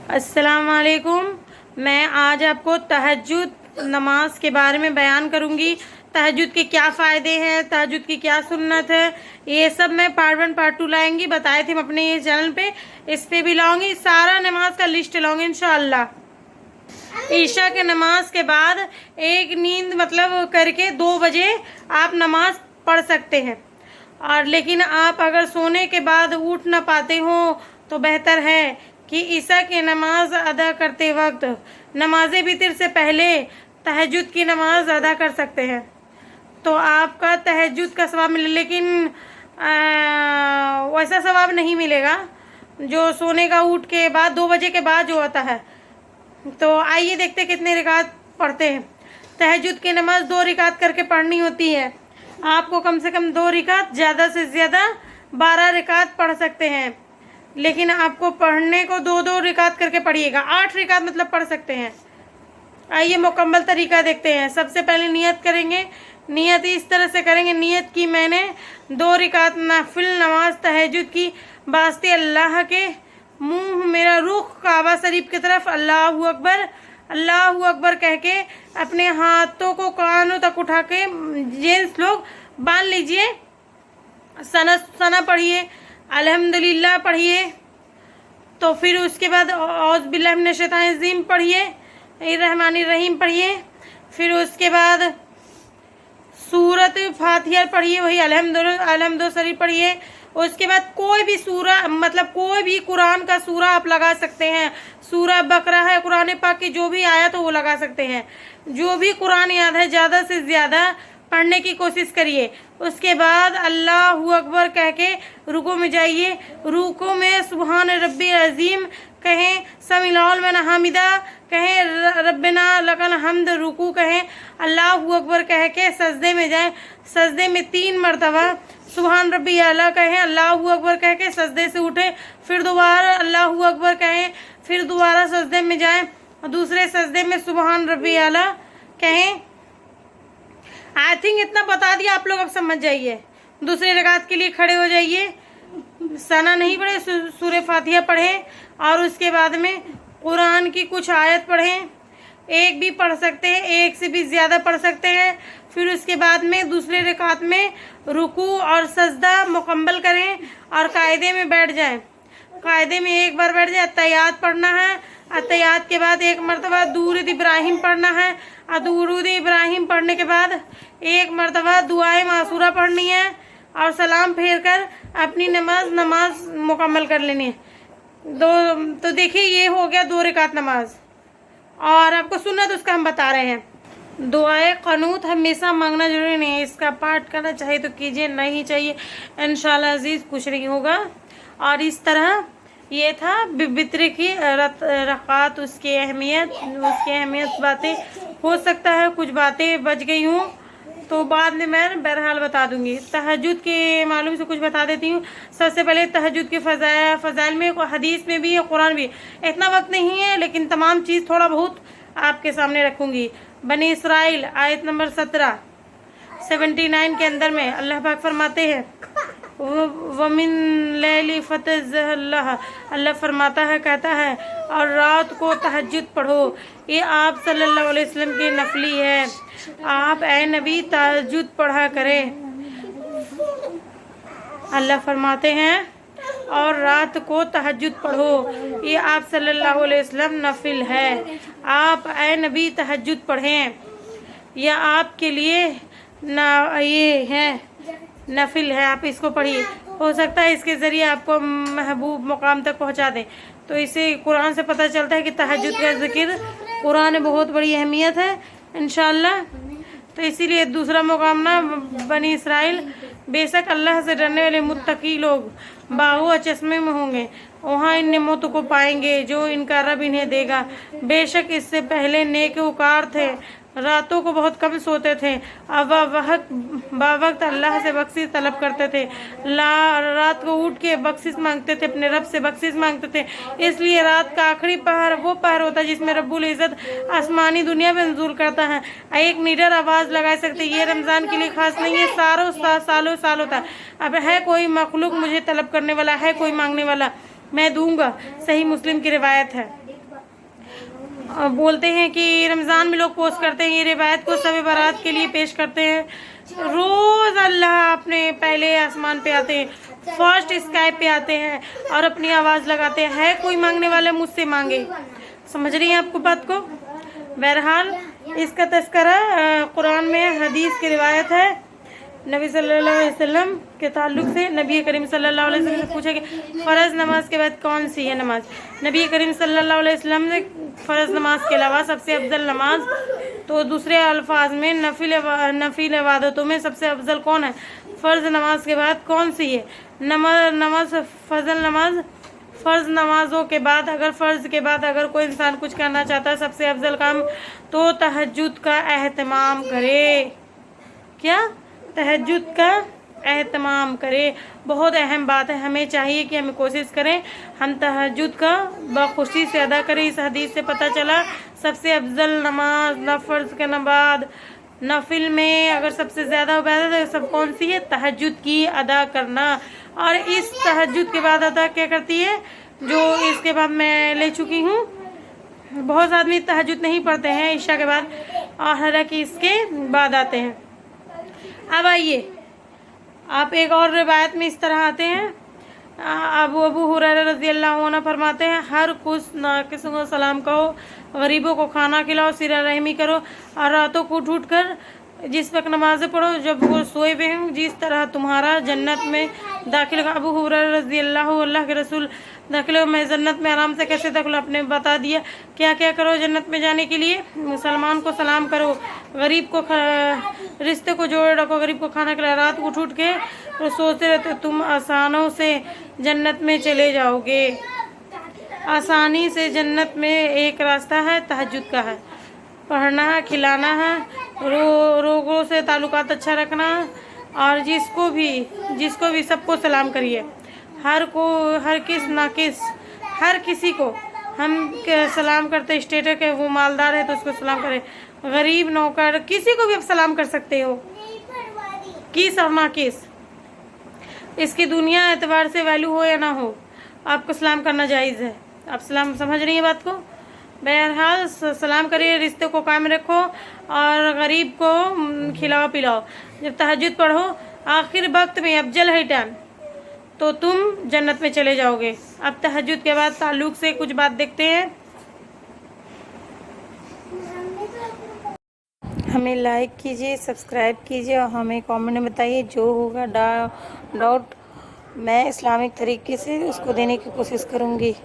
अस्सलाम वालेकुम। मैं आज आपको तहज्जुद नमाज के बारे में बयान करूंगी। तहज्जुद के क्या फ़ायदे हैं, तहज्जुद की क्या सुन्नत है, ये सब मैं पार्ट 1 पार्ट 2 लाएंगी। बताए थे हम अपने ये चैनल पे, इस पे भी लाऊंगी। सारा नमाज का लिस्ट लाऊंगी इंशाअल्लाह। ईशा के नमाज के बाद एक नींद मतलब करके 2 बजे आप नमाज पढ़ सकते हैं। और लेकिन आप अगर सोने के बाद उठ ना पाते हो तो बेहतर है कि ईशा की नमाज अदा करते वक्त नमाज वितर से पहले तहज्जुद की नमाज अदा कर सकते हैं, तो आपका तहज्जुद का सवाब मिले। लेकिन वैसा सवाब नहीं मिलेगा जो सोने का उठ के बाद 2 बजे के बाद जो होता है। तो आइए देखते कितने रिकात पढ़ते हैं। तहज्जुद की नमाज 2 रिकात करके पढ़नी होती है। आपको कम से कम 2 रिकात, ज़्यादा से ज़्यादा 12 रिकात पढ़ सकते हैं। लेकिन आपको पढ़ने को 2-2 रिकात करके पढ़िएगा। 8 रिकात मतलब पढ़ सकते हैं। आइए मुकम्मल तरीका देखते हैं। सबसे पहले नियत करेंगे। नियत इस तरह से करेंगे, नियत की मैंने 2 रिकात नफिल नमाज तहज्जुद की वास्ते अल्लाह के मुँह मेरा रुख काबा शरीफ की तरफ अल्लाह अकबर कह के अपने हाथों को कानों तक उठा के जेंट्स लोग बांध लीजिए। सना पढ़िए, अल्हम्दुलिल्लाह पढ़िए। तो फिर उसके बाद औज़ बिल्लाहि मिनश शैतानिर रजीम पढ़िए, रहमानिर रहीम पढ़िए। फिर उसके बाद सूरत फातिहा पढ़िए, वही अल्हम्दुलिल्लाह शरीफ पढ़िए। उसके बाद कोई भी सूरा मतलब कोई भी कुरान का सूरा आप लगा सकते हैं। सूरा बकरा है कुरान पाक की, जो भी आया तो वो लगा सकते हैं। जो भी कुरान याद है ज़्यादा से ज़्यादा पढ़ने की कोशिश करिए। उसके बाद अल्लाहु अकबर कह के रुकू में जाइए। रुकू में सुबहान रब्बिल अज़ीम कहें, समीअल्लाहु लिमन हमिदा कहें, रब्बना लकल हम्द रुकू कहें, अल्लाहु अकबर कह के सजदे में जाएं। सजदे में 3 मरतबा सुबहान रब्बी आला कहें, अल्लाहु अकबर कह के सजदे से उठे। फिर दोबारा अल्लाहु अकबर कहें, फिर दोबारा सजदे में जाएं। दूसरे सजदे में सुबहान रब्बी आला कहें। आई थिंक इतना बता दिया, आप लोग अब समझ जाइए। दूसरे रकात के लिए खड़े हो जाइए। सना नहीं पढ़े, सूरह फातिहा पढ़ें और उसके बाद में कुरान की कुछ आयत पढ़ें। एक भी पढ़ सकते हैं, एक से भी ज़्यादा पढ़ सकते हैं। फिर उसके बाद में दूसरे रकात में रुकू और सजदा मुकम्मल करें और कायदे में बैठ जाएं। कायदे में एक बार बैठ जाए। अत्तहियात पढ़ना है। अत्तहियात के बाद 1 मरतबा दुरूद इब्राहिम पढ़ना है। और दुरूद इब्राहिम पढ़ने के बाद 1 मरतबा दुआए मासूरा पढ़नी है और सलाम फेर कर अपनी नमाज मुकम्मल कर लेनी है। तो देखिए ये हो गया 2 रकात नमाज। और आपको सुन्नत उसका हम बता रहे हैं। दुआए क़नूत हमेशा मांगना जरूरी नहीं है। इसका पाठ करना चाहिए तो कीजिए, नहीं चाहिए इंशाअल्लाह अजीज़ कुछ नहीं होगा। और इस तरह ये था वित्र की रकात, उसकी अहमियत बातें। हो सकता है कुछ बातें बच गई हूँ तो बाद में मैं बहरहाल बता दूंगी। तहज्जुद के मालूम से कुछ बता देती हूँ। सबसे पहले तहज्जुद के फ़ज़ाइल में हदीस में भी है, कुरान भी। इतना वक्त नहीं है लेकिन तमाम चीज़ थोड़ा बहुत आपके सामने रखूँगी। बनी इसराइल आयत नंबर 79 के अंदर में अल्लाह पाक फरमाते हैं, वमिन लैली फतज़ल्लाह, अल्लाह फरमाता है, कहता है और रात को तहज्जुद पढ़ो। ये आप सल्लल्लाहु अलैहि वसल्लम की नफली है। आप ए नबी तहज्जुद पढ़ा करें। अल्लाह फरमाते हैं और रात को तहज्जुद पढ़ो। ये आप सल्लल्लाहु अलैहि वसल्लम नफिल है। आप ए नबी तहज्जुद पढ़ें। यह आपके लिए ये है नफिल है, आप इसको पढ़िए। हो सकता है इसके ज़रिए आपको महबूब मुकाम तक पहुंचा दें। तो इसे कुरान से पता चलता है कि तहज्जुद का ज़िक्र कुरान में बहुत बड़ी अहमियत है इंशाअल्लाह। तो इसीलिए दूसरा मुकाम ना बनी इसराइल, बेशक अल्लाह से डरने वाले मुत्तकी लोग बागों चश्मे में होंगे, वहाँ इन नेमतों को पाएंगे जो इनका रब इन्हें देगा। बेशक इससे पहले नेककार थे, रातों को बहुत कम सोते थे, अब बावक्त अल्लाह से बख्शिश तलब करते थे। रात को उठ के बख्शिश मांगते थे, अपने रब से बख्शिश मांगते थे। इसलिए रात का आखिरी पहर वो पहर होता है जिसमें रब्बुल इज़्ज़त आसमानी दुनिया में नज़ूल करता है। एक निडर आवाज़ लगा सकते, ये रमज़ान के लिए ख़ास नहीं है, सालों साल होता है। अब है कोई मखलूक मुझे तलब करने वाला, है कोई मांगने वाला, मैं दूंगा। सही मुस्लिम की रिवायत है। बोलते हैं कि रमज़ान में लोग पोस्ट करते हैं, ये रिवायत को शब बारात के लिए पेश करते हैं। रोज़ अल्लाह अपने पहले आसमान पे आते हैं, फर्स्ट स्काई पे आते हैं और अपनी आवाज़ लगाते हैं, है कोई मांगने वाला मुझसे मांगे। समझ रही हैं आपको बात को? बहरहाल इसका तस्करा कुरान में हदीस की रिवायत है। नबी सल्लल्लाहु अलैहि वसल्लम के ताल्लुक से नबी करीम सल्लल्लाहु अलैहि वसल्लम से पूछा कि फ़र्ज़ नमाज के बाद कौन सी है नमाज। नबी करीम सल्लल्लाहु अलैहि वसल्लम ने फ़र्ज़ नमाज के अलावा सबसे अफजल नमाज, तो दूसरे अल्फाज में नफिल इबादतों में सबसे अफजल कौन है, फ़र्ज़ नमाज के बाद कौन सी है नमाज फजल नमाज। फ़र्ज़ नमाज़ों के बाद अगर कोई इंसान कुछ करना चाहता है सबसे अफजल काम, तो तहज्जुद का एहतमाम करे। क्या? तहज्जुद का एहतमाम करे। बहुत अहम बात है, हमें चाहिए कि हमें कोशिश करें हम तहज्जुद का बखुशी से अदा करें। इस हदीस से पता चला सबसे अफजल नमाज फ़र्ज़ के बाद नफिल में अगर सबसे ज़्यादा इबादत सब कौन सी है, तहज्जुद की अदा करना। और इस तहज्जुद के बाद अदा क्या करती है, जो इसके बाद मैं ले चुकी हूँ। बहुत आदमी तहज्जुद नहीं पढ़ते हैं ईशा के बाद, और हालांकि इसके बाद आते हैं। अब आइए आप एक और रिवायत में इस तरह आते हैं। अबू हुरैरा रज़ियल्लाहु अन्हु फरमाते हैं, हर कुछ नाकिसों को सलाम कहो, गरीबों को खाना खिलाओ, सिरा रहमी करो, और रातों को उठ कर जिस वक्त नमाज़ें पढ़ो जब वो सोए हुए हों, जिस तरह तुम्हारा जन्नत में दाखिल। अबू हुरैरा रज़ियल्लाहु अल्लाह के रसूल दाखिल मैं जन्नत में आराम से कैसे दाखिल, आपने बता दिया क्या क्या करो जन्नत में जाने के लिए। मुसलमान को सलाम करो, गरीब को रिश्ते को जोड़े रखो, गरीब को खाना खिलाओ, रात को उठ के और सोते रहते तुम आसानों से जन्नत में चले जाओगे। आसानी से जन्नत में एक रास्ता है, तहज्जुद का है, पढ़ना है, खिलाना है, रोगों से ताल्लुकात अच्छा रखना, और जिसको भी सबको सलाम करिए। हर किसी को हम सलाम करते, स्टेटस के वो मालदार है तो उसको सलाम करें, गरीब नौकर किसी को भी आप सलाम कर सकते हो। किस और ना किस, इसकी दुनिया एतबार से वैल्यू हो या ना हो, आपको सलाम करना जायज़ है। आप सलाम समझ रही हैं बात को? बहरहाल सलाम करिए, रिश्ते को कायम रखो और गरीब को खिलाओ पिलाओ। जब तहज्जुद पढ़ो आखिर वक्त में अफजल है टाइम, तो तुम जन्नत में चले जाओगे। अब तहज्जुद के बाद ताल्लुक से कुछ बात देखते हैं। हमें लाइक कीजिए, सब्सक्राइब कीजिए और हमें कमेंट में बताइए जो होगा डाउट मैं इस्लामिक तरीके से उसको देने की कोशिश करूँगी।